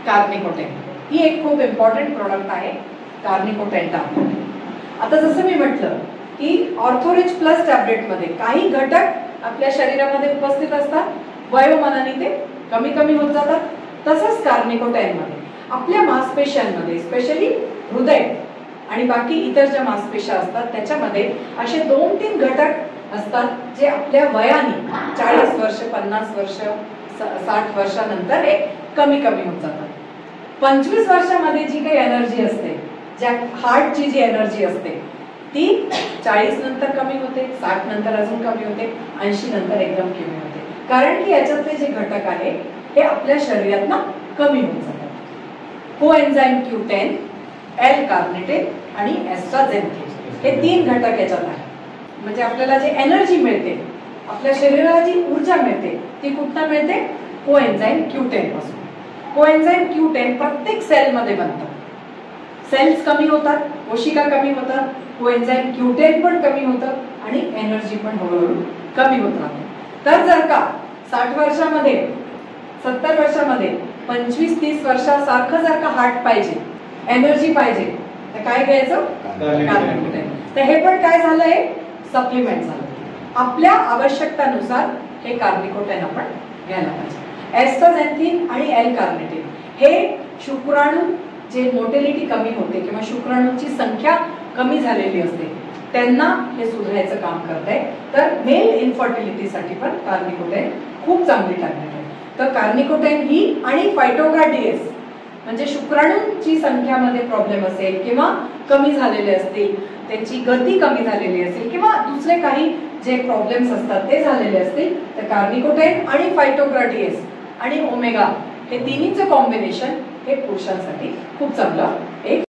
कार्निकोटेन ही एक खूप important product आहे कार्निकोटेन टॅबलेट. आता जसं मी म्हटलं की ऑर्थोरिच प्लस टॅबलेट मध्ये काही घटक आपल्या शरीरामध्ये उपस्थित असतात, वयोमानाने ते कमी कमी होत जातात. तसंच कार्निकोटेन मध्ये आपल्या मांसपेशांमध्ये स्पेशली हृदय आणि बाकी इतर ज्या मांसपेशा असतात त्याच्यामध्ये असे 2-3 घटक असतात जे आपल्या वयाने 40 वर्ष 50 वर्ष 60 वर्षानंतर हे कमी कमी होत जातात. 25 वर्षामध्ये जी काही एनर्जी असते, ज्या हार्टची जी एनर्जी असते ती 40 नंतर कमी होते, 60 नंतर अजून कमी होते, 80 नंतर एकदम कमी होते. कारण की याच्यातले जे घटक आहे हे आपल्या शरीरातनं कमी होत जातात. कोएन्झाइम Q10, L-कार्निटिन आणि एस्ट्राझेनथिन हे 3 घटक याच्यात आहेत. म्हणजे आपल्याला जे एनर्जी मिळते, आपल्या शरीराला जी ऊर्जा मिळते ती कुठनं मिळते? कोएन्झाइम Q10 पासून. कोएन्झाइम Q10 प्रत्येक सेल मध्ये बनतात. सेल्स कमी होतात, कोशिका कमी होतात, कोएन्झाइम Q10 पण कमी होतं आणि एनर्जी पण हळूहळू कमी होत राहते. तर जर का 60 वर्षामध्ये 70 वर्षामध्ये 25-30 वर्षासारखं जर का हार्ट पाहिजे, एनर्जी पाहिजे, तर काय घ्यायचं? कार्निकोटेन. तर हे पण काय झालंय? सप्लिमेंट झालं. आपल्या आवश्यकतानुसार हे कार्निकोटेन आपण घ्यायला पाहिजे. एस्ट्राझेनथिन आणि L-कार्निटिन हे शुक्राणू जे मोटिलिटी कमी होते किंवा शुक्राणूंची संख्या कमी झालेली असते त्यांना हे सुधारायचं काम करत आहे. तर मेल इन्फर्टिलिटीसाठी पण कार्निकोटेन खूप चांगली टॅबलेट आहे. तर कार्निकोटेन ही आणि फायटोग्रा DS म्हणजे शुक्राणूंची संख्यामध्ये प्रॉब्लेम असेल किंवा कमी झालेले असतील, त्यांची गती कमी झालेली असेल किंवा दुसरे काही जे प्रॉब्लेम्स असतात ते झालेले असतील, तर कार्निकोटेन आणि फायटोग्रा DS आणि ओमेगा हे तिन्हीचं कॉम्बिनेशन हे पुरुषांसाठी खूप चांगलं एक